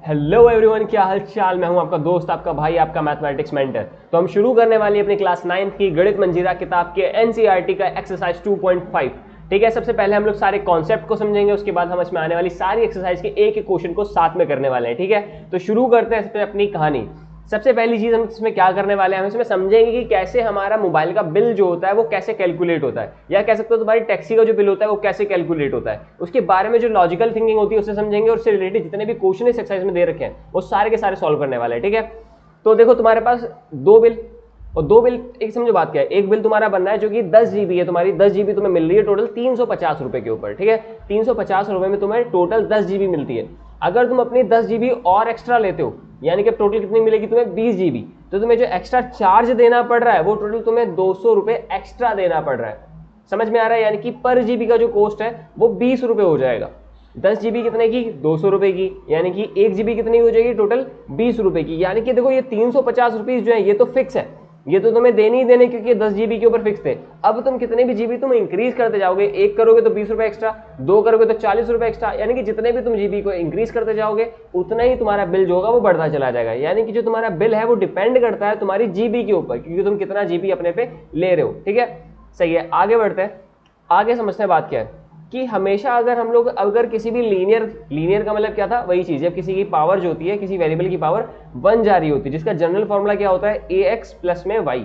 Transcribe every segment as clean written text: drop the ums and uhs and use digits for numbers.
Hello everyone, क्या हाल चाल। मैं हूं आपका दोस्त, आपका भाई, आपका मैथमेटिक्स मेंटर। तो हम शुरू करने वाली अपनी क्लास 9th की गणित मंजीरा किताब के एनसीईआरटी का एक्सरसाइज 2.5। ठीक है, सबसे पहले हम लोग सारे कॉन्सेप्ट को समझेंगे, उसके बाद हम इसमें आने वाली सारी एक्सरसाइज के एक एक क्वेश्चन को साथ में करने वाले हैं। ठीक है, तो शुरू करते हैं इसमें अपनी कहानी। सबसे पहली चीज हम इसमें क्या करने वाले हैं, हम इसमें समझेंगे कि कैसे हमारा मोबाइल का बिल जो होता है वो कैसे कैलकुलेट होता है, या कह सकते हो तुम्हारी टैक्सी का जो बिल होता है वो कैसे कैलकुलेट होता है। उसके बारे में जो लॉजिकल थिंकिंग होती है उससे समझेंगे, और उससे रिलेटेड जितने भी क्वेश्चन इस एक्सरसाइज में दे रखे हैं वो सारे के सारे सॉल्व करने वाले हैं। ठीक है, तो देखो तुम्हारे पास दो बिल, और दो बिल, एक समझो बात क्या है, एक बिल तुम्हारा बनना है जो कि 10 जीबी है, तुम्हारी 10 जीबी तुम्हें मिल रही है टोटल 350 रुपए के ऊपर। ठीक है, 350 रुपए में तुम्हें टोटल 10 जीबी मिलती है। अगर तुम अपनी 10 जीबी और एक्स्ट्रा लेते हो, यानी कि टोटल कितनी मिलेगी तुम्हें 20 जीबी, तो तुम्हें जो एक्स्ट्रा चार्ज देना पड़ रहा है वो टोटल तुम्हें 200 रुपए एक्स्ट्रा देना पड़ रहा है। समझ में आ रहा है, यानी कि पर जीबी का जो कॉस्ट है वो 20 रुपए हो जाएगा। 10 जीबी कितने की, 200 रुपए की, यानी कि 1 जीबी कितनी हो जाएगी टोटल 20 रुपए की। यानी कि देखो ये 350 रुपीज जो है ये तो फिक्स है, ये तो तुम्हें देने ही देने, क्योंकि 10 जीबी के ऊपर फिक्स थे। अब तुम कितने भी जीबी तुम इंक्रीज करते जाओगे, एक करोगे तो 20 रुपए एक्स्ट्रा, दो करोगे तो 40 रुपए एक्स्ट्रा, यानी कि जितने भी तुम जीबी को इंक्रीज करते जाओगे उतना ही तुम्हारा बिल जो होगा वो बढ़ता चला जाएगा। यानी कि जो तुम्हारा बिल है वो डिपेंड करता है तुम्हारी जीबी के ऊपर, क्योंकि तुम कितना जीबी अपने पे ले रहे हो। ठीक है, सही है, आगे बढ़ते हैं। आगे समझते हैं बात क्या है कि हमेशा अगर किसी भी लीनियर का मतलब क्या था, वही चीज, जब किसी की पावर जो होती है, किसी वेरिएबल की पावर 1 जा रही होती है, जिसका जनरल फॉर्मूला क्या होता है, ax प्लस में y।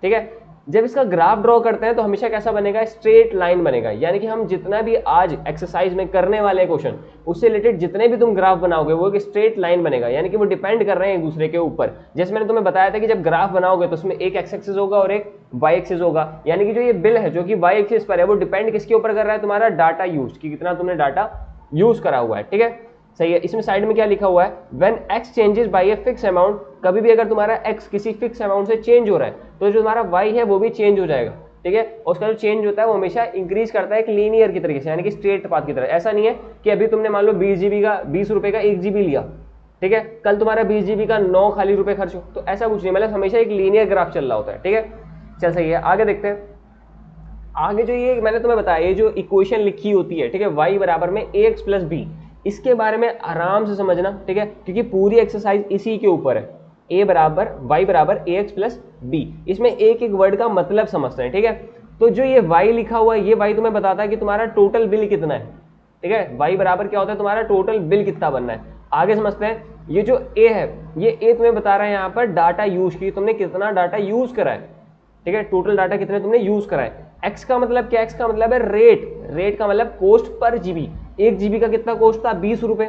ठीक है, जब इसका ग्राफ ड्रॉ करते हैं तो हमेशा कैसा बनेगा, स्ट्रेट लाइन बनेगा। यानी कि हम जितना भी आज एक्सरसाइज में करने वाले क्वेश्चन, उससे रिलेटेड जितने भी तुम ग्राफ बनाओगे वो एक स्ट्रेट लाइन बनेगा, यानी कि वो डिपेंड कर रहे हैं एक दूसरे के ऊपर। जैसे मैंने तुम्हें बताया था कि जब ग्राफ बनाओगे तो उसमें एक एक्स एक्सिस होगा और एक वाई एक्सिस होगा, यानी कि जो ये बिल है जो कि वाई एक्सिस पर है वो डिपेंड किसके ऊपर कर रहा है, तुम्हारा डाटा यूज, कि कितना तुमने डाटा यूज करा हुआ है। ठीक है, सही है। इसमें साइड में क्या लिखा हुआ है, when x changes by a fix amount, कभी भी अगर तुम्हारा x किसी फिक्स अमाउंट से चेंज हो रहा है तो जो तुम्हारा y है वो भी चेंज हो जाएगा। ठीक है, और उसका जो चेंज होता है वो हमेशा इंक्रीज करता है एक लीनियर की तरीके से, यानी कि स्ट्रेट पाथ की तरह। ऐसा नहीं है कि अभी तुमने मान लो 20 जीबी का 20 रुपए का 1 जीबी लिया, ठीक है, कल तुम्हारा 20 जीबी का 9 खाली रुपए खर्च हो, तो ऐसा कुछ नहीं, मतलब हमेशा एक लीनियर ग्राफ चल रहा होता है। ठीक है, चल सही है, आगे देखते हैं। आगे जो ये मैंने तुम्हें बताया, ये जो इक्वेशन लिखी होती है, ठीक है, y बराबर में ax प्लस बी, इसके बारे में आराम से समझना। ठीक है, क्योंकि पूरी एक्सरसाइज इसी के ऊपर है, a बराबर y बराबर ax प्लस बी। इसमें एक एक वर्ड का मतलब समझते हैं। ठीक है, तो जो ये y लिखा हुआ है, ये y तुम्हें बताता है कि तुम्हारा टोटल बिल कितना है। ठीक है, y बराबर क्या होता है, तुम्हारा टोटल बिल कितना बनना है। आगे समझते हैं, ये जो a है, ये a तुम्हें बता रहा है यहाँ पर डाटा यूज की, तुमने कितना डाटा यूज करा है। ठीक है, टोटल डाटा कितने तुमने यूज करा है। x का मतलब क्या, x का मतलब है रेट का मतलब कॉस्ट पर जीबी। 1 जीबी का कितना कॉस्ट था, 20 रुपए।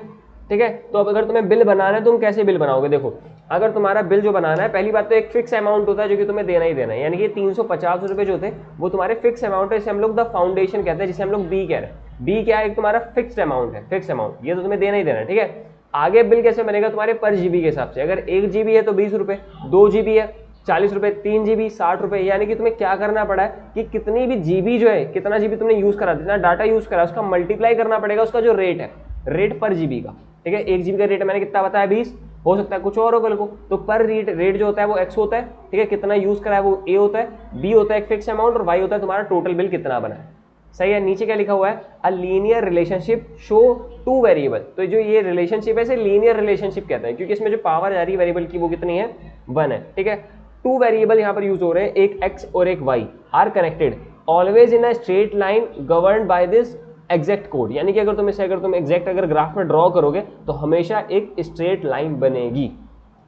ठीक है, तो अब अगर तुम्हें बिल बनाना है तुम कैसे बिल बनाओगे, देखो अगर तुम्हारा बिल जो बनाना है, पहली बात तो एक फिक्स अमाउंट होता है जो कि तुम्हें देना ही देना है, यानी कि 350 रुपए जो थे वो तुम्हारे फिक्स अमाउंट है, जिसे हम लोग द फाउंडेशन कहते हैं, जिसे हम लोग बी कह रहे हैं। बी क्या है, एक तुम्हारा फिक्स्ड अमाउंट है, फिक्स अमाउंट, ये तो तुम्हें देना ही देना है। ठीक है, आगे बिल कैसे बनेगा तुम्हारे पर जीबी के हिसाब से, अगर 1 जीबी है तो 20 रुपए, 2 जीबी है 40 रुपए, 3 जीबी 60 रुपए। यानी कि तुम्हें क्या करना पड़ा है कि कितनी भी जीबी जो है, कितना जीबी तुमने यूज करा, जितना डाटा यूज करा, उसका मल्टीप्लाई करना पड़ेगा उसका जो रेट है, रेट पर जीबी का। ठीक है, 1 जीबी का रेट मैंने कितना बताया, 20, हो सकता है कुछ और हो कल को, तो पर रेट जो होता है वो x होता है। ठीक है, कितना यूज करा है वो a होता है, b होता है एक फिक्स अमाउंट, और y होता है तुम्हारा टोटल बिल कितना बना है। सही है, नीचे क्या लिखा हुआ है, a linear relationship show two variable. तो जो ये रिलेशनशिप है इसे लीनियर रिलेशनशिप कहते हैं, क्योंकि इसमें जो पावर जा रही है वेरिएबल की वो कितनी है, 1 है। ठीक है, 2 वेरिएबल यहाँ पर यूज हो रहे हैं, एक x और एक y, are connected always in a straight line governed by this exact code. यानी कि अगर तुम एग्जैक्ट अगर ग्राफ में ड्रॉ करोगे तो हमेशा एक स्ट्रेट लाइन बनेगी।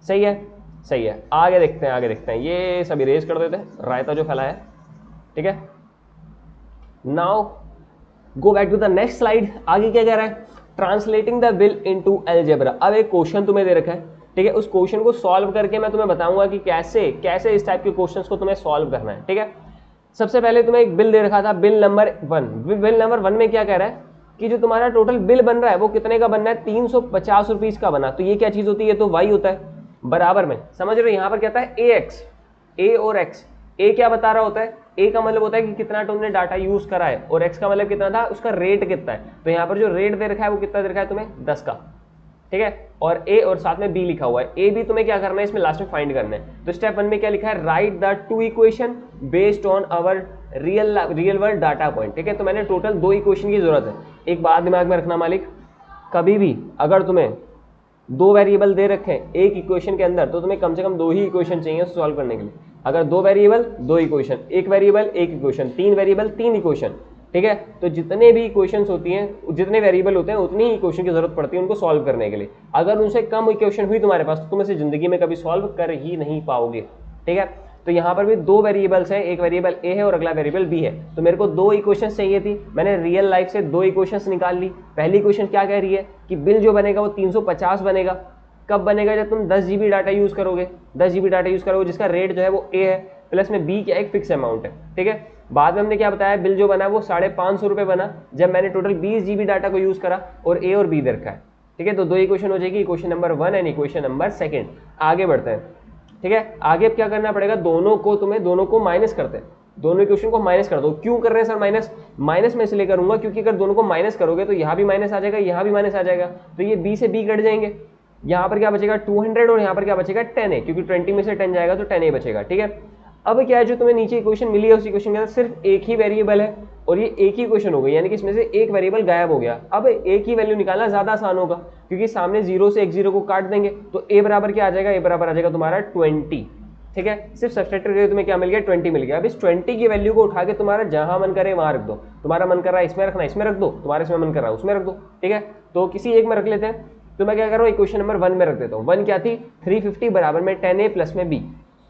सही है, सही है, आगे देखते हैं, आगे देखते हैं। ये सब इरेज कर देते हैं, रायता जो फैला है। ठीक है, now go back to the next slide. आगे क्या कह रहा है, translating the bill into algebra. अब एक क्वेश्चन तुम्हें दे रखा है, ठीक है, उस क्वेश्चन को सॉल्व करके मैं तुम्हें बताऊंगा कि कैसे कैसे इस टाइप के क्वेश्चंस को तुम्हें सॉल्व करना है। ठीक है, सबसे पहले तुम्हें एक बिल दे रखा था, बिल नंबर 1। बिल नंबर 1 में क्या कह रहा है कि जो तुम्हारा टोटल बिल बन रहा है वो कितने का बनना है, 350 रुपीज का बना। तो ये क्या चीज होती है, ये तो y होता है, बराबर में, समझ रहे हो, यहाँ पर क्या था ax, a और x। a क्या बता रहा होता है, a का मतलब होता है कि कितना तुमने डाटा यूज करा है, और x का मतलब कितना था, उसका रेट कितना है। तो यहाँ पर जो रेट दे रखा है वो कितना दे रखा है तुम्हें, 10 का। ठीक है, और a और साथ में b लिखा हुआ है, a भी तुम्हें क्या करना है इसमें लास्ट में फाइंड करना है। तो स्टेप 1 में क्या लिखा है, write the 2 equation based on our real world data point. ठीक है, तो मैंने टोटल 2 इक्वेशन की जरूरत है। एक बात दिमाग में रखना मालिक, कभी भी अगर तुम्हें दो वेरिएबल दे रखे हैं एक इक्वेशन के अंदर, तो तुम्हें कम से कम दो ही इक्वेशन चाहिए सॉल्व करने के लिए। अगर दो वेरिएबल दो इक्वेशन, एक वेरिएबल एक इक्वेशन, तीन वेरिएबल तीन इक्वेशन, ठीक है। तो जितने भी इक्वेशंस होती हैं, जितने वेरिएबल होते हैं, उतनी ही इक्वेशन की जरूरत पड़ती है उनको सॉल्व करने के लिए। अगर उनसे कम इक्वेशन हुई तुम्हारे पास तो तुम इसे जिंदगी में कभी सॉल्व कर ही नहीं पाओगे, ठीक है। तो यहाँ पर भी दो वेरिएबल्स हैं, एक वेरिएबल ए है और अगला वेरिएबल बी है। तो मेरे को दो इक्वेशंस चाहिए थी, मैंने रियल लाइफ से दो इक्वेशंस निकाल ली। पहली इक्वेशन क्या कह रही है कि बिल जो बनेगा वो 350 बनेगा। कब बनेगा? जब तुम 10 GB डाटा यूज करोगे, 10 GB डाटा यूज करोगे, जिसका रेट जो है वो ए है, प्लस में बी क्या एक फिक्स अमाउंट है, ठीक है। बाद में हमने क्या बताया, बिल जो बना वो 550 रुपये बना जब मैंने टोटल 20 GB डाटा को यूज करा, और ए और बी दे रखा है, ठीक है। तो दो इक्वेशन हो जाएगी, equation number 1 and equation number 2। आगे बढ़ते हैं, ठीक है। आगे अब क्या करना पड़ेगा, दोनों को माइनस करते हैं, दोनों इक्वेशन को माइनस कर दो। क्यों कर रहे हैं सर माइनस? माइनस में इसलिए करूंगा क्योंकि अगर दोनों को माइनस करोगे तो यहाँ भी माइनस आ जाएगा, यहाँ भी माइनस आ जाएगा, तो ये बी से बी कट जाएंगे। यहाँ पर क्या बचेगा 200 और यहाँ पर क्या बचेगा 10a, क्योंकि 20 में से 10 जाएगा तो 10a बचेगा, ठीक है। अब क्या है, जो तुम्हें नीचे इक्वेशन मिली है उस इक्वेशन के अंदर सिर्फ एक ही वेरिएबल है और ये एक ही इक्वेशन हो गई, यानी कि इसमें से एक वेरिएबल गायब हो गया। अब एक ही वैल्यू निकालना ज्यादा आसान होगा क्योंकि सामने 0 से एक 0 को काट देंगे, तो a बराबर क्या आ जाएगा, a बराबर आ जाएगा तुम्हारा 20, ठीक है। सिर्फ सब्सट्रैक्ट करके तुम्हें क्या मिल गया, 20 मिल गया। अब इस 20 की वैल्यू को उठा के तुम्हारा जहां मन करे वहां रख दो। तुम्हारा मन कर रहा है इसमें रखना, इसमें रख दो, तुम्हारे इसमें मन कर रहा है उसमें रख दो, ठीक है। तो किसी एक में रख लेते हैं। तो मैं क्या कर रहा हूँ, इक्वेशन नंबर 1 में रख देता हूँ। 1 क्या थी, 350 बराबर में 10a प्लस में b,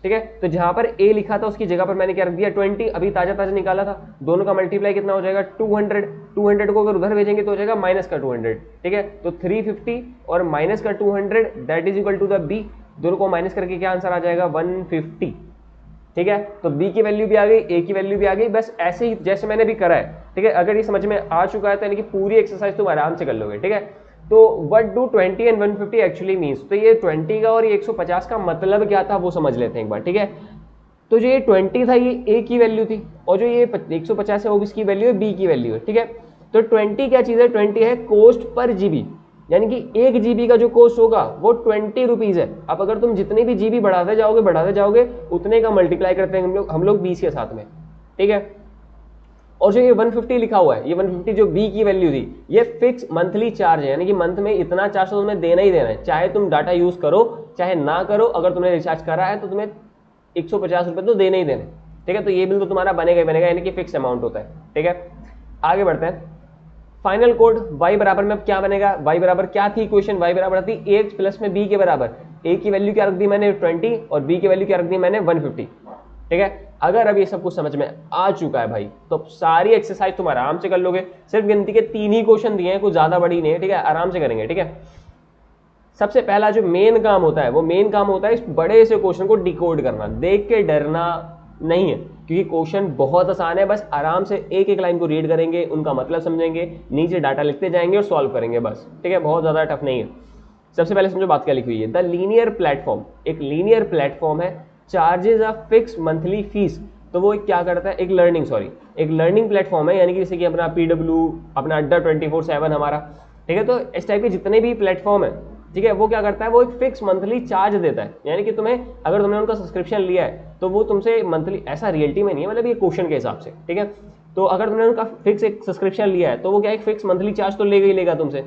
ठीक है। तो जहां पर a लिखा था उसकी जगह पर मैंने क्या रख दिया 20। अभी ताजा ताजा निकाला था, दोनों का मल्टीप्लाई कितना हो जाएगा 200। 200 को अगर उधर भेजेंगे तो हो जाएगा माइनस का 200, ठीक है। तो 350 और माइनस का 200 that is equal to the b। दोनों को माइनस करके क्या आंसर आ जाएगा 150, ठीक है। तो b की वैल्यू भी आ गई, a की वैल्यू भी आ गई, बस ऐसे ही जैसे मैंने भी करा है, ठीक है। अगर ये समझ में आ चुका है तो यानी कि पूरी एक्सरसाइज तुम आराम से कर लोगे, ठीक है। तो what do 20 and 150 actually means, तो ये 20 का और ये 150 का मतलब क्या था वो समझ लेते हैं एक बार, ठीक है। तो जो ये 20 था ये a की वैल्यू थी, और जो ये 150 है वो इसकी वैल्यू है b की वैल्यू है, ठीक है। तो 20 क्या चीज़ है, 20 है कोस्ट पर जीबी, यानी कि 1 GB का जो कोस्ट होगा वो 20 रुपीज़ है। अब अगर तुम जितने भी GB बढ़ाते जाओगे उतने का मल्टीप्लाई करते हैं हम लोग 20 के साथ में, ठीक है। और जो ये 150 लिखा हुआ है, ये 150 जो b की वैल्यू थी, ये फिक्स मंथली चार्ज है, यानी कि मंथ में इतना चार्ज तो तुम्हें देना ही देना है, चाहे तुम डाटा यूज करो चाहे ना करो। अगर तुमने रिचार्ज करा है तो तुम्हें 150 रुपये तो देने ही देने, ठीक है। तो ये बिल तो तुम्हारा बनेगा ही बनेगा, यानी कि फिक्स अमाउंट होता है, ठीक है। आगे बढ़ते हैं, फाइनल कोड y बराबर में अब क्या बनेगा, y बराबर क्या थी इक्वेशन, y बराबर थी a प्लस में b के बराबर। a की वैल्यू क्या रख दी मैंने 20 और b की वैल्यू क्या रख दी मैंने 150, ठीक है। अगर अब ये सब कुछ समझ में आ चुका है भाई तो सारी एक्सरसाइज तुम आराम से कर लोगे। सिर्फ गिनती के 3 ही क्वेश्चन दिए हैं, कुछ ज्यादा बड़ी नहीं है, ठीक है। आराम से करेंगे, ठीक है। सबसे पहला जो मेन काम होता है वो मेन काम होता है इस बड़े से क्वेश्चन को डिकोड करना। देख के डरना नहीं है क्योंकि क्वेश्चन बहुत आसान है, बस आराम से एक एक लाइन को रीड करेंगे, उनका मतलब समझेंगे, नीचे डाटा लिखते जाएंगे और सॉल्व करेंगे बस, ठीक है। बहुत ज्यादा टफ नहीं है। सबसे पहले समझो बात क्या लिखी हुई है, द लीनियर प्लेटफॉर्म, एक लीनियर प्लेटफॉर्म है, charges a fix monthly fees. तो वो क्या करता है, एक लर्निंग प्लेटफॉर्म है, यानी कि जैसे कि अपना PW, अपना अड्डा 24/7 हमारा, ठीक है। तो इस टाइप के जितने भी प्लेटफॉर्म है, ठीक है, वो क्या करता है, वो एक फिक्स मंथली चार्ज देता है, यानी कि तुम्हें अगर तुमने उनका सब्सक्रिप्शन लिया है तो वो तुमसे मंथली, ऐसा रियलिटी में नहीं है, मतलब ये क्वेश्चन के हिसाब से, ठीक है। तो अगर तुमने उनका फिक्स एक सब्सक्रिप्शन लिया है तो वो क्या एक फिक्स मंथली चार्ज तो लेगा ही लेगा तुमसे,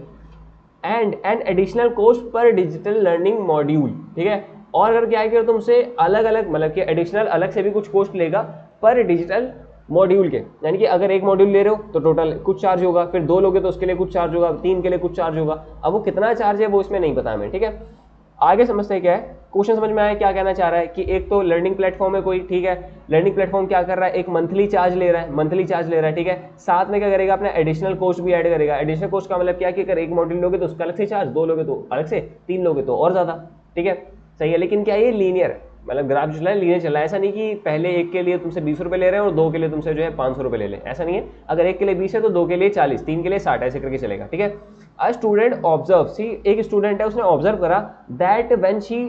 and an additional cost per digital learning module, ठीक है। और अगर क्या है कि तुमसे अलग अलग मतलब कि एडिशनल अलग से भी कुछ कॉस्ट लेगा पर डिजिटल मॉड्यूल के, यानी कि अगर एक मॉड्यूल ले रहे हो तो टोटल कुछ चार्ज होगा, फिर 2 लोगे तो उसके लिए कुछ चार्ज होगा, 3 के लिए कुछ चार्ज होगा। अब वो कितना चार्ज है वो इसमें नहीं पता हमें, ठीक है। आगे समझते हैं क्या है, क्वेश्चन समझ में आया क्या कहना चाह रहा है कि एक तो लर्निंग प्लेटफॉर्म है कोई, ठीक है। लर्निंग प्लेटफॉर्म क्या कर रहा है, एक मंथली चार्ज ले रहा है, ठीक है। साथ में क्या करेगा, अपना एडिशनल कॉस्ट भी ऐड करेगा। एडिशनल कॉस्ट का मतलब क्या कि अगर एक मॉड्यूल लोगे तो उसका अलग से चार्ज, 2 लोगे तो अलग से, 3 लोगे तो और ज्यादा, ठीक है। सही है, लेकिन क्या ये लीनियर है, मतलब ग्राफ जो चला है लीनियर चला है। ऐसा नहीं कि पहले एक के लिए तुमसे 20 रुपये ले रहे हैं और 2 के लिए तुमसे जो है 500 रुपये ले लें, ऐसा नहीं है। अगर एक के लिए 20 है तो 2 के लिए 40, 3 के लिए 60, ऐसे करके चलेगा, ठीक है। अ स्टूडेंट ऑब्जर्व, सी एक स्टूडेंट है उसने ऑब्जर्व करा that when she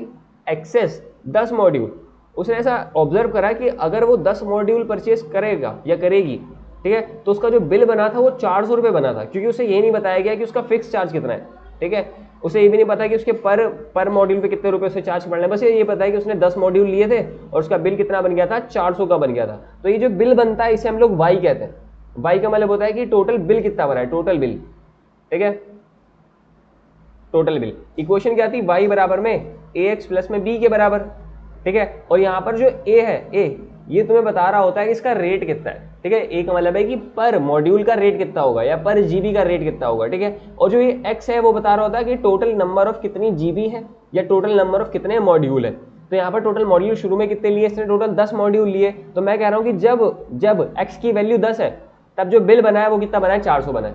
access 10 module, उसने ऐसा ऑब्जर्व करा कि अगर वो 10 मॉड्यूल परचेस करेगा या करेगी, ठीक है, तो उसका जो बिल बना था वो 400 रुपये बना था, क्योंकि उसे ये नहीं बताया गया कि उसका फिक्स चार्ज कितना है, ठीक है। उसे ये भी नहीं पता कि उसके पर मॉड्यूल पे कितने रुपए से चार्ज पड़ना है, बस ये पता है कि उसने 10 मॉड्यूल लिए थे और उसका बिल कितना बन गया था, 400 का बन गया था। तो ये जो बिल बनता है इसे हम लोग वाई कहते हैं। वाई का मतलब होता है कि टोटल बिल कितना बना है, टोटल बिल, ठीक है। Total bill. इक्वेशन क्या थी, y बराबर में ax प्लस में b के बराबर, ठीक है। और यहाँ पर जो a है, a ये तुम्हें बता रहा होता है कि इसका रेट कितना है, ठीक है। a का मतलब है कि पर मॉड्यूल का रेट कितना होगा या पर जीबी का रेट कितना होगा, ठीक है। और जो ये x है वो बता रहा होता है कि टोटल नंबर ऑफ कितनी जीबी है या टोटल नंबर ऑफ कितने मॉड्यूल है। तो यहाँ पर टोटल मॉड्यूल शुरू में कितने लिए, इसने टोटल 10 मॉड्यूल लिए। तो मैं कह रहा हूँ कि जब x की वैल्यू 10 है तब जो बिल बना है वो कितना बना है, 400 बना है,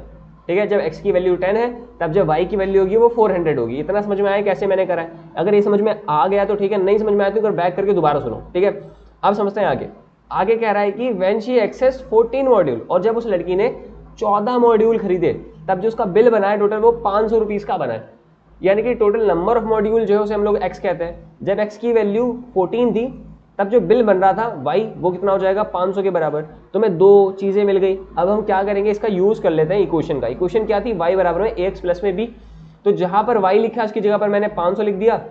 ठीक है। जब x की वैल्यू 10 है तब जब y की वैल्यू होगी वो 400 होगी। इतना समझ में आया कैसे मैंने करा है? अगर ये समझ में आ गया तो ठीक है, नहीं समझ में आया तो बैक करके दोबारा सुनो, ठीक है। अब समझते हैं आगे। आगे कह रहा है कि व्हेन शी एक्सेस 14 मॉड्यूल, और जब उस लड़की ने 14 मॉड्यूल खरीदे तब जो उसका बिल बना है टोटल वो 500 रुपीज का बना है। यानी कि टोटल नंबर ऑफ मॉड्यूल जो है उसे हम लोग x कहते हैं। जब x की वैल्यू 14 थी तब जो बिल बन रहा था y वो कितना हो जाएगा, 500 के बराबर। तो मैं दो चीजें मिल गई। अब हम क्या करेंगे, इसका यूज कर लेते हैं इक्वेशन का। इक्वेशन क्या थी, y बराबर में ax प्लस में b। तो जहां पर y लिखा उसकी जगह पर मैंने 500 लिख दिया,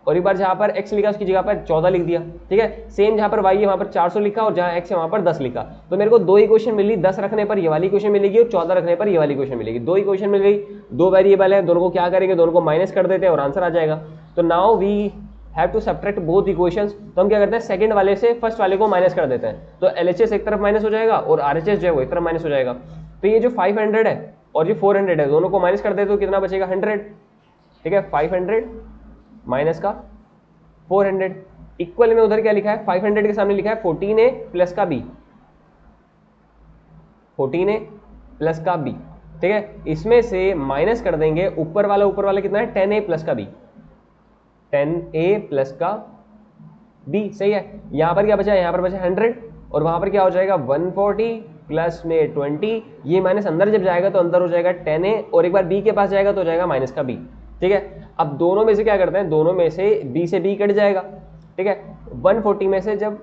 और एक बार जहां पर x लिखा उसकी जगह पर 14 लिख दिया, ठीक है। सेम जहां पर y है वहां पर 400 लिखा और जहां x है वहां पर 10 लिखा। तो मेरे को दो इक्वेशन मिली, 10 रखने पर ये वाली इक्वेशन मिलेगी और 14 रखने पर ये वाली इक्वेशन मिलेगी। दो इक्वेशन मिल गई, दो वेरिएबल है, दोनों को क्या करेंगे, दोनों को माइनस कर देते हैं और आंसर आ जाएगा। तो now we have to subtract both equations. तो हम क्या करते हैं, सेकंड वाले से फर्स्ट वाले को माइनस कर देते हैं। तो LHS एक तरफ माइनस हो जाएगा और RHS जो है वो एक तरफ माइनस हो जाएगा। तो ये जो 500 है और जो 400 है दोनों को माइनस कर देते तो कितना बचेगा, 100, ठीक है। 500 माइनस का 400 इक्वल में उधर क्या लिखा है, 500 के सामने लिखा है 14a प्लस का b, 14a प्लस का b, ठीक है। इसमें से माइनस कर देंगे ऊपर वाला कितना है, 10a प्लस का b, 10a प्लस का b, सही है। यहां पर क्या बचा, यहां पर बचा 100 और वहां पर क्या हो जाएगा 140 प्लस में 20। ये माइनस अंदर जब जाएगा तो अंदर हो जाएगा 10a और एक बार b के पास जाएगा तो हो जाएगा माइनस का b, ठीक है। अब दोनों में से क्या करते हैं, दोनों में से b से b कट जाएगा, ठीक है। 140 में से जब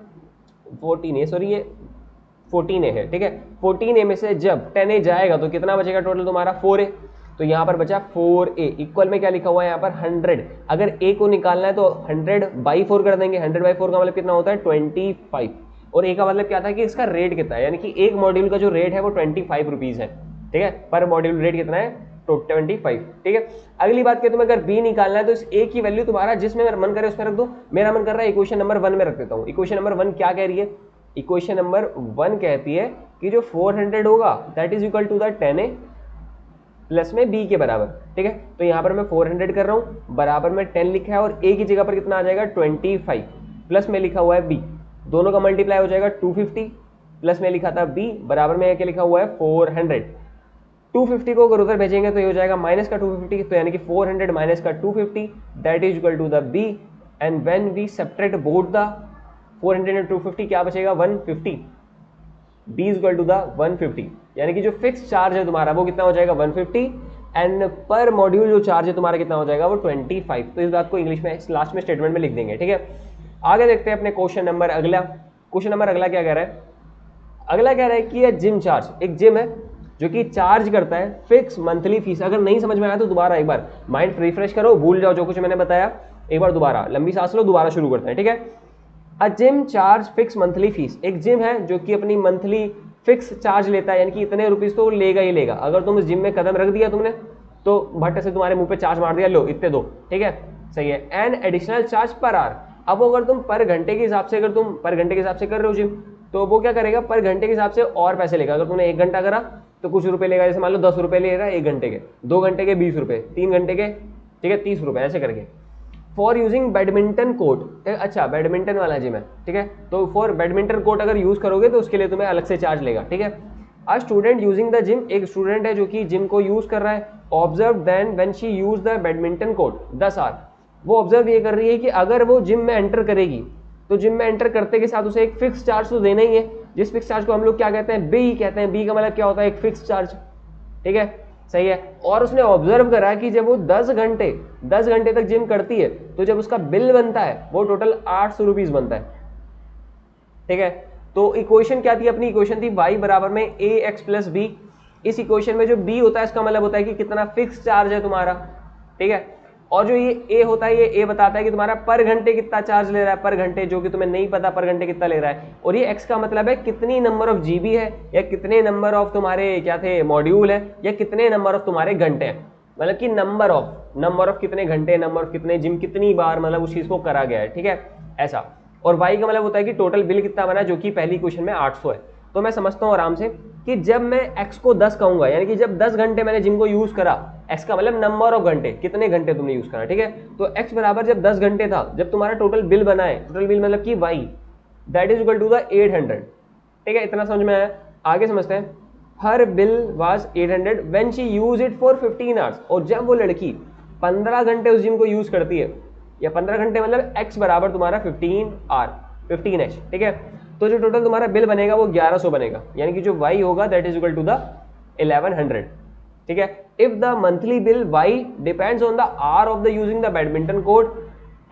14a, सॉरी ये 14a है, ठीक है। 14a में से जब 10a जाएगा तो कितना बचेगा टोटल तुम्हारा, 4a। तो यहाँ पर बचा 4a इक्वल में क्या लिखा हुआ है यहाँ पर 100। अगर a को निकालना है तो 100/4 कर देंगे। 100/4 का मतलब कितना होता है, 25। और a का मतलब क्या था कि इसका रेट कितना है, यानी कि एक मॉड्यूल का जो रेट है वो 25 रुपीज है, ठीक है। पर मॉड्यूल रेट कितना है, तो 25, ठीक है। अगली बात क्या, तुम्हें अगर b निकालना है तो इस a की वैल्यू तुम्हारा जिसमें मन करे उसमें रख दो। मेरा मन कर रहा है इक्वेशन नंबर 1 में रख देता हूँ। इक्वेशन नंबर 1 क्या कह रही है, इक्वेशन नंबर 1 कहती है कि जो 400 होगा that is equal to the 10a plus में b के बराबर, ठीक है। तो यहाँ पर मैं 400 कर रहा हूँ, बराबर में 10 लिखा है और a की जगह पर कितना आ जाएगा 25 प्लस में लिखा हुआ है b, दोनों का मल्टीप्लाई हो जाएगा 250 प्लस में लिखा था b, बराबर में क्या लिखा हुआ है 400। 250 को अगर उधर भेजेंगे तो ये हो जाएगा माइनस का 250, तो यानी कि 400 माइनस का 250 that is equal to the b। And when we subtract both the 400 and 250 क्या बचेगा, 150। b is equal to the 150, यानी कि जो फिक्स चार्ज है तुम्हारा वो कितना हो जाएगा 150 एंड पर मॉड्यूल जो चार्ज है तुम्हारा कितना हो जाएगा वो 25। तो इस बात को इंग्लिश में लास्ट में स्टेटमेंट में लिख देंगे, ठीक है। आगे देखते हैं अपने क्वेश्चन नंबर अगला। क्वेश्चन नंबर अगला क्या कह रहा है, अगला कह रहा है कि ये जिम चार्ज, एक जिम है जो कि चार्ज करता है फिक्स मंथली फीस। अगर नहीं समझ में आया तो दोबारा एक बार माइंड रिफ्रेश करो, भूल जाओ जो कुछ मैंने बताया, एक बार दोबारा लंबी सांस लो, दोबारा शुरू करते हैं, ठीक है। A gym charge fix monthly fees, एक जिम है जो कि अपनी मंथली फिक्स चार्ज लेता है, यानी कि इतने रुपीस तो लेगा ही लेगा। अगर तुम इस जिम में कदम रख दिया तुमने तो भट्ट से तुम्हारे मुंह पे चार्ज मार दिया, लो इतने दो, ठीक है, सही है। And additional charge per hour, अब अगर तुम पर घंटे के हिसाब से, अगर तुम पर घंटे के हिसाब से कर रहे हो जिम तो वो क्या करेगा, पर घंटे के हिसाब से और पैसे लेगा। अगर तुमने 1 घंटा करा तो कुछ रुपए लेगा, जैसे मान लो 10 रुपए लेगा 1 घंटे के, 2 घंटे के 20 रुपए, 3 घंटे के, ठीक है 30 रुपए, ऐसे करके। फॉर यूजिंग बैडमिंटन कोर्ट, अच्छा बैडमिंटन वाला जिम है, ठीक है, तो फॉर बैडमिंटन कोर्ट अगर यूज करोगे तो उसके लिए तुम्हें अलग से चार्ज लेगा, ठीक है। A student using the gym, एक स्टूडेंट है जो कि जिम को यूज कर रहा है। Observe then when she use the badminton court 10 hour, वो ऑब्जर्व ये कर रही है कि अगर वो जिम में एंटर करेगी तो जिम में एंटर करते के साथ उसे एक फिक्स चार्ज तो देना ही है, जिस फिक्स चार्ज को हम लोग क्या कहते हैं, बी कहते हैं। बी का मतलब क्या होता है, एक फिक्स चार्ज, ठीक है, सही है। और उसने ऑब्जर्व करा कि जब वो 10 घंटे तक जिम करती है तो जब उसका बिल बनता है वो टोटल 800 रुपीज बनता है, ठीक है। तो इक्वेशन क्या थी, अपनी इक्वेशन थी y बराबर में ax प्लस b। इस इक्वेशन में जो b होता है इसका मतलब होता है कि कितना फिक्स चार्ज है तुम्हारा, ठीक है। और जो ये a होता है, ये a बताता है कि तुम्हारा पर घंटे कितना चार्ज ले रहा है, पर घंटे, जो कि तुम्हें नहीं पता पर घंटे कितना ले रहा है। और ये x का मतलब है कितनी नंबर ऑफ जीबी है, या कितने नंबर ऑफ तुम्हारे क्या थे मॉड्यूल है, या कितने नंबर ऑफ तुम्हारे घंटे हैं, मतलब कि नंबर ऑफ कितने घंटे, नंबर ऑफ कितने जिम, कितनी बार मतलब उस चीज को करा गया है, ठीक है ऐसा। और वाई का मतलब होता है कि टोटल बिल कितना बना, जो कि पहली क्वेश्चन में 800 है। तो मैं समझता हूँ आराम से कि जब मैं एक्स को 10 कहूंगा, यानी कि जब 10 घंटे मैंने जिम को यूज करा, एक्स का मतलब नंबर ऑफ घंटे, कितने घंटे तुमने यूज करा, ठीक है। तो एक्स बराबर जब 10 घंटे था, जब तुम्हारा टोटल बिल बना है, टोटल बिल मतलब कि Y that is equal to the 800, ठीक है। इतना समझ में आया, आगे समझते हैं। Her bill was 800 when she use it for 15 hours, और जब वो लड़की 15 घंटे उस जिम को यूज करती है, या 15 घंटे मतलब x बराबर तुम्हारा 15h, ठीक है। तो जो टोटल तुम्हारा बिल बनेगा वो 1100 बनेगा, यानी कि जो y होगा that is equal to the 1100, ठीक है। If the monthly bill y depends on the hour of the using the badminton court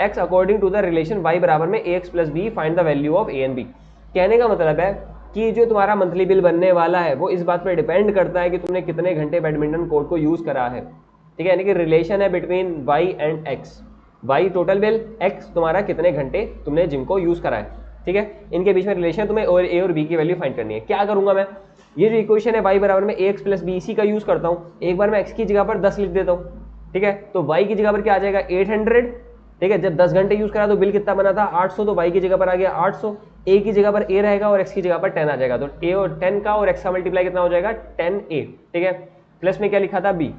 x according to the relation y बराबर में ax plus B, find the value of a and b। कहने का मतलब है कि जो तुम्हारा monthly bill बनने वाला है वो इस बात पर डिपेंड करता है कि तुमने कितने घंटे बैडमिंटन कोर्ट को यूज करा है, ठीक है। यानी कि रिलेशन है between y and x, y total bill, x तुम्हारा कितने घंटे तुमने जिम को यूज करा है, ठीक है। इनके बीच में रिलेशन, तुम्हें और a और b की वैल्यू फाइंड करनी है। क्या करूंगा मैं, ये जो इक्वेशन है y बराबर में ax प्लस बी, इसी का यूज करता हूँ। एक बार मैं x की जगह पर 10 लिख देता हूँ, ठीक है। तो y की जगह पर क्या आ जाएगा 800, ठीक है। जब 10 घंटे यूज करा तो बिल कितना बना था 800, तो y की जगह पर आ गया 800, a की जगह पर a रहेगा और x की जगह पर 10 आ जाएगा। तो a और 10 का और x का मल्टीप्लाई कितना हो जाएगा 10a, ठीक है। प्लस में क्या लिखा था b,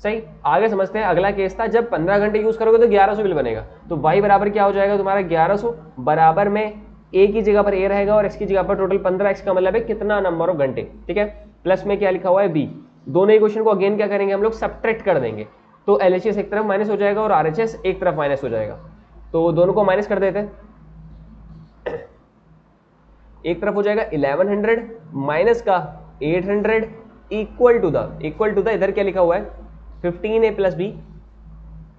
सही। आगे समझते हैं, अगला केस था जब 15 घंटे यूज करोगे तो 1100 बिल बनेगा। तो y बराबर क्या हो जाएगा तुम्हारा 1100 बराबर में a की जगह पर a रहेगा और x की जगह पर टोटल 15, x का मतलब है कितना नंबर ऑफ घंटे, ठीक है। प्लस में क्या लिखा हुआ है b। दोनों इक्वेशन को अगेन क्या करेंगे हम लोग, सब्ट्रैक्ट कर देंगे। तो LHS एक तरफ माइनस हो जाएगा और RHS एक तरफ माइनस हो जाएगा। तो दोनों को माइनस कर देते हैं, एक तरफ हो जाएगा 1100 माइनस का 800 इक्वल टू द इधर क्या लिखा हुआ है 15a plus B,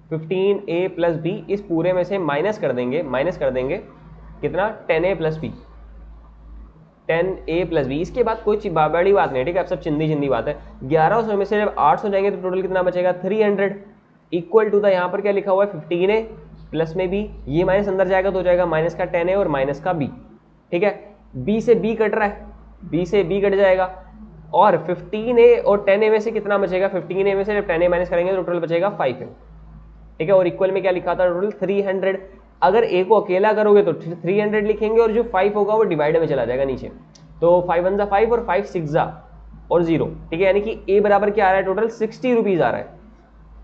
15a plus B. इस पूरे में से माइनस कर देंगे कितना 10a plus B, 10a plus B. इसके बाद कोई बड़ी बात नहीं, ठीक है। अब सब चिंदी बात है। 1100 में से जब 800 जाएंगे तो टोटल कितना बचेगा 300 इक्वल टू द, यहाँ पर क्या लिखा हुआ है 15a प्लस में बी, ये माइनस अंदर जाएगा तो हो जाएगा माइनस का 10a और माइनस का b, ठीक है। b से b कट रहा है, b से b कट जाएगा, और 15a और 10a में से कितना बचेगा, 15a में से जब 10a माइनस करेंगे तो टोटल बचेगा 5a, ठीक है। और इक्वल में क्या लिखा था टोटल 300। अगर a को अकेला करोगे तो 300 लिखेंगे और जो 5 होगा वो डिवाइड में चला जाएगा नीचे। तो 5 1 5 और 5 6 और 0, ठीक है। यानी कि a बराबर क्या आ रहा है टोटल 60 रुपीज आ रहा है।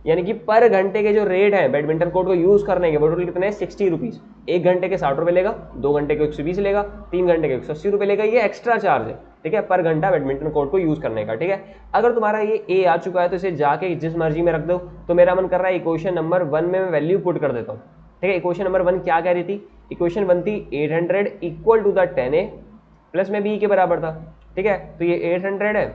यानी कि पर घंटे के जो रेट है बैडमिंटन कोर्ट को यूज करने के वो टोटल कितने हैं 60 रुपीज। 1 घंटे के 60 रुपए लेगा, 2 घंटे के 120 लेगा, 3 घंटे के 180 रुपए लेगा। ये एक्स्ट्रा चार्ज है, ठीक है, पर घंटा बैडमिंटन कोर्ट को यूज करने का, ठीक है। अगर तुम्हारा ये ए आ चुका है तो इसे जाके जिस मर्जी में रख दो। तो मेरा मन कर रहा है इक्वेशन नंबर 1 में मैं वैल्यू पुट कर देता हूँ, ठीक है। इक्वेशन नंबर 1 क्या कह रही थी, इक्वेशन 1 थी 800 equal to the 10a plus में b के बराबर था, ठीक है। तो ये 800 है,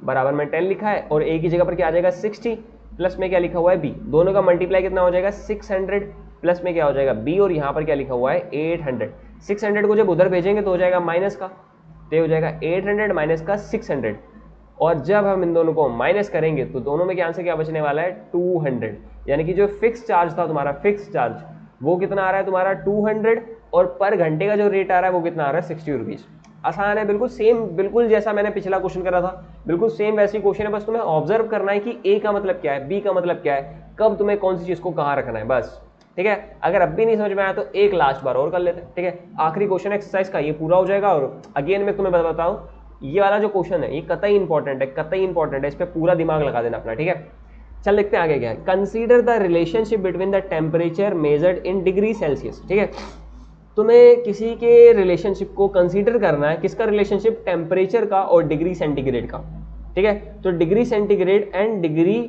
बराबर में 10 लिखा है, और a की जगह पर क्या आ जाएगा 60, प्लस में क्या लिखा हुआ है b। दोनों का मल्टीप्लाई कितना हो जाएगा 600, प्लस में क्या हो जाएगा b, और यहाँ पर क्या लिखा हुआ है 800। 600 को जब उधर भेजेंगे तो हो जाएगा माइनस का, तो हो जाएगा 800 माइनस का 600, और जब हम इन दोनों को माइनस करेंगे तो दोनों में क्या आंसर क्या बचने वाला है 200। यानी कि जो फिक्स चार्ज था तुम्हारा, फिक्स चार्ज वो कितना आ रहा है तुम्हारा 200, और पर घंटे का जो रेट आ रहा है वो कितना आ रहा है 60 रुपीज। आसान है, बिल्कुल सेम, बिल्कुल जैसा मैंने पिछला क्वेश्चन करा था बिल्कुल सेम वैसी क्वेश्चन है। बस तुम्हें ऑब्जर्व करना है कि ए का मतलब क्या है, बी का मतलब क्या है, कब तुम्हें कौन सी चीज को कहाँ रखना है, बस, ठीक है। अगर अब भी नहीं समझ में आया तो एक लास्ट बार और कर लेते हैं, ठीक है। आखिरी क्वेश्चन एक्सरसाइज का ये पूरा हो जाएगा। और अगेन मैं तुम्हें बताऊं, ये वाला जो क्वेश्चन है ये कतई इंपॉर्टेंट है, कतई इंपॉर्टेंट है, इस पर पूरा दिमाग लगा देना अपना, ठीक है। चल देखते हैं आगे क्या है। Consider the relationship between the temperature measured in degree Celsius, ठीक है। तुम्हें किसी के रिलेशनशिप को कंसीडर करना है, किसका रिलेशनशिप, टेम्परेचर का और डिग्री सेंटीग्रेड का, ठीक है। तो degree centigrade and degree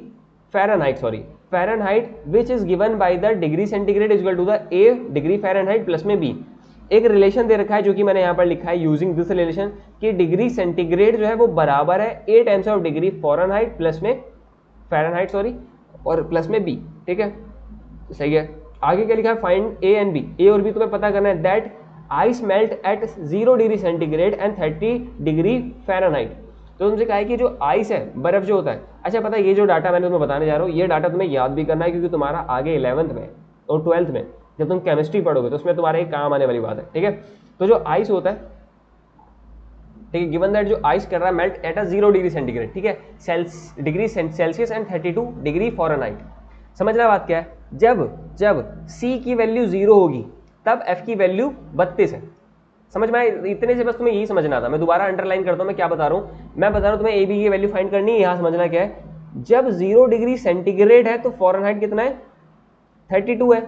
Fahrenheit which is given by the degree centigrade is equal to the A degree Fahrenheit plus में बी। एक रिलेशन दे रखा है जो कि मैंने यहाँ पर लिखा है यूजिंग दिस रिलेशन कि डिग्री सेंटीग्रेड जो है वो बराबर है A times of degree Fahrenheit plus में फ़ारेनहाइट और प्लस में बी, ठीक है, सही है। आगे क्या लिखा है, find A and B. A और बी तुम्हें पता करना है। That ice melt at 0 degree centigrade and 30 degree Fahrenheit. तो तुमसे कहा है कि जो आइस है, बर्फ जो होता है, अच्छा पता है ये जो डाटा मैंने तुम्हें बताने जा रहा हूँ ये डाटा तुम्हें याद भी करना है, क्योंकि तुम्हारा आगे 11th में और 12th में जब तुम केमिस्ट्री पढ़ोगे तो उसमें तुम्हारे एक काम आने वाली बात है, ठीक है। तो जो आइस होता है, ठीक है, गिवन दैट जो आइस कर रहा है melt at a 0 degree centigrade, ठीक है, degree Celsius and 32 degree Fahrenheit. समझना बात क्या है, जब C की वैल्यू 0 होगी तब F की वैल्यू 32 है। समझ में आए, इतने से बस तुम्हें यही समझना था। मैं दोबारा अंडरलाइन करता हूँ, मैं क्या बता रहा हूँ, मैं बता रहा हूँ तुम्हें ए बी की वैल्यू फाइंड करनी है। यहाँ समझना क्या है, जब 0 डिग्री सेंटीग्रेड है तो फ़ारेनहाइट कितना है, 32 है,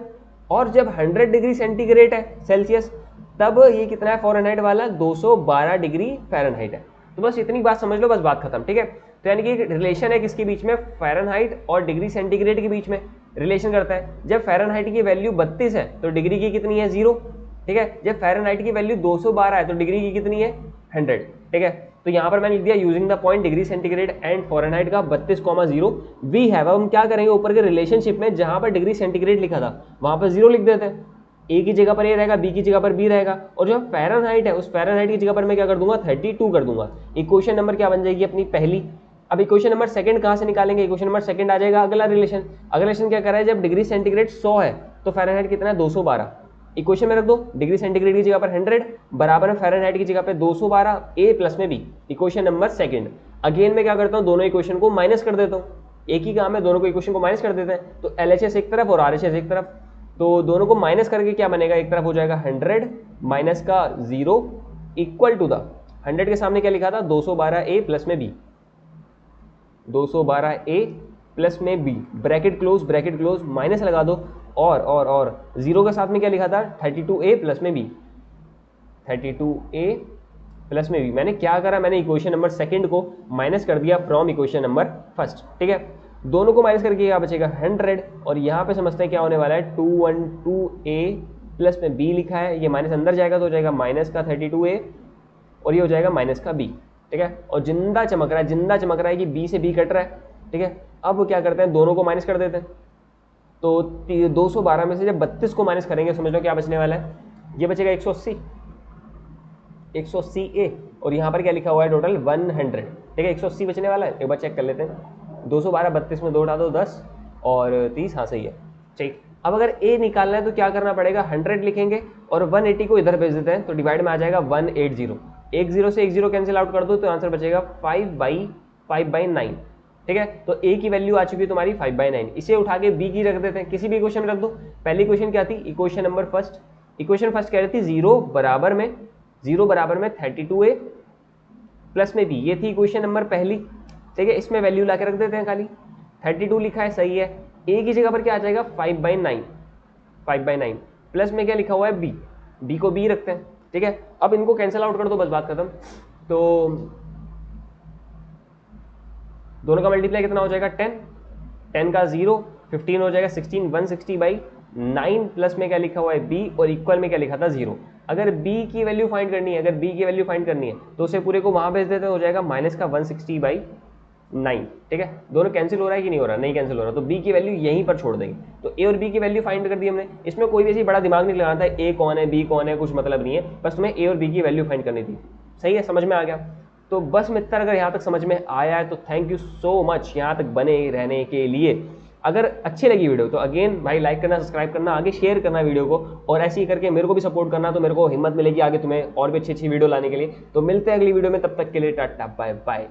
और जब 100 डिग्री सेंटीग्रेड है सेल्सियस तब ये कितना है फ़ारेनहाइट वाला, 212 डिग्री फ़ारेनहाइट है। तो बस इतनी बात समझ लो, बस बात खत्म, ठीक है। तो यानी कि रिलेशन है किसके बीच में, फ़ारेनहाइट और डिग्री सेंटीग्रेड के बीच में रिलेशन करता है। जब फ़ारेनहाइट की वैल्यू 32 है तो डिग्री की कितनी है, 0, ठीक है। जब फ़ारेनहाइट की वैल्यू 212 है तो डिग्री की कितनी है, 100, ठीक है। तो यहाँ पर मैंने लिख दिया using the point degree centigrade and Fahrenheit का 32,0 वी हैव। अब हम क्या करेंगे, ऊपर के रिलेशनशिप में जहाँ पर डिग्री सेंटीग्रेड लिखा था वहाँ पर 0 लिख देते हैं, ए की जगह पर ए रहेगा, बी की जगह पर बी रहेगा, और जो फ़ारेनहाइट है उस फ़ारेनहाइट की जगह पर मैं क्या कर दूंगा, 32 कर दूंगा। इक्वेशन नंबर क्या बन जाएगी अपनी पहली। अब इक्वेशन नंबर सेकंड कहाँ से निकालेंगे, इक्वेशन नंबर सेकंड आ जाएगा अगला रिलेशन। अगला रिलेशन क्या कर रहा है, जब डिग्री सेंटीग्रेड 100 है तो फ़ारेनहाइट कितना है, 212। इक्वेशन में रख दो, डिग्री सेंटीग्रेड की जगह पर 100 बराबर में फ़ारेनहाइट की जगह पे 212, ए प्लस में B. Equation number second. Again मैं क्या करता हूँ, दोनों इक्वेशन को माइनस कर देता हूँ, एक ही काम है, दोनों को इक्वेशन को माइनस कर देते हैं। तो LHS एक तरफ और RHS एक तरफ, तो दोनों को माइनस करके क्या बनेगा, एक तरफ हो जाएगा 100 माइनस का 0 इक्वल टू द 100 के सामने क्या लिखा था, 212A प्लस में बी, 212A प्लस में बी, ब्रैकेट क्लोज माइनस लगा दो, और 0 के साथ में क्या लिखा था, 32A प्लस में बी, 32A प्लस में बी। मैंने क्या करा, मैंने इक्वेशन नंबर सेकंड को माइनस कर दिया फ्रॉम इक्वेशन नंबर फर्स्ट, ठीक है। दोनों को माइनस करके क्या बचेगा, 100, और यहाँ पे समझते हैं क्या होने वाला है, 212A प्लस में बी लिखा है, ये माइनस अंदर जाएगा तो हो जाएगा माइनस का 32A, और ये हो जाएगा माइनस का बी, ठीक है। और जिंदा चमक रहा है कि बी से बी कट रहा है, ठीक है। अब क्या करते हैं, दोनों को माइनस कर देते हैं, तो 212 में से जब 32 को माइनस करेंगे समझ लो क्या बचने वाला है, ये बचेगा 180A, और यहाँ पर क्या लिखा हुआ है टोटल 100, ठीक है। 180 बचने वाला है, एक बार चेक कर लेते हैं, 212 32 में 2 उठा दो 10 और 30, हाँ सही है, ठीक। अब अगर ए निकालना है तो क्या करना पड़ेगा, 100 लिखेंगे और 180 को इधर भेज देते हैं, तो डिवाइड में आ जाएगा 180, एक 0 से एक 0 कैंसिल आउट कर दो तो आंसर बचेगा 5/9, ठीक है। तो ए की वैल्यू आ चुकी है तुम्हारी 5/9, इसे उठा के बी की रख देते हैं, किसी भी इक्वेशन में रख दो। पहली इक्वेशन क्या थी, equation number first, equation first कह रही थी 0 बराबर में 32A प्लस में बी, ये थी इक्वेशन नंबर पहली, ठीक है। इसमें वैल्यू ला के रख देते हैं, खाली 32 लिखा है, सही है। ए की जगह पर क्या आ जाएगा, 5/9 प्लस में क्या लिखा हुआ है, बी को बी रखते हैं, ठीक है। अब इनको कैंसिल आउट कर दो, बस बात खत्म। तो दोनों का मल्टीप्लाई कितना हो जाएगा, 10 का 0 15 हो जाएगा 16, 160/9 प्लस में क्या लिखा हुआ है बी, और इक्वल में क्या लिखा था 0। अगर b की वैल्यू फाइंड करनी है, तो उसे पूरे को वहां भेज देते हो जाएगा माइनस का 160/9, ठीक है। दोनों कैंसिल हो रहा है कि नहीं हो रहा, नहीं कैंसिल हो रहा, तो b की वैल्यू यहीं पर छोड़ देंगे। तो a और b की वैल्यू फाइंड कर दी हमने, इसमें कोई भी ऐसी बड़ा दिमाग नहीं लगाना था, a कौन है b कौन है, कुछ मतलब नहीं है, बस तुम्हें a और b की वैल्यू फाइंड करनी थी, सही है, समझ में आ गया। तो बस मित्र, अगर यहाँ तक समझ में आया है तो थैंक यू सो मच यहाँ तक बने रहने के लिए। अगर अच्छी लगी वीडियो तो अगेन भाई लाइक करना, सब्सक्राइब करना, आगे शेयर करना वीडियो को, और ऐसे ही करके मेरे को भी सपोर्ट करना, तो मेरे को हिम्मत मिलेगी आगे तुम्हें और भी अच्छी वीडियो लाने के लिए। तो मिलते हैं अगली वीडियो में, तब तक के लिए टाटा बाय बाय।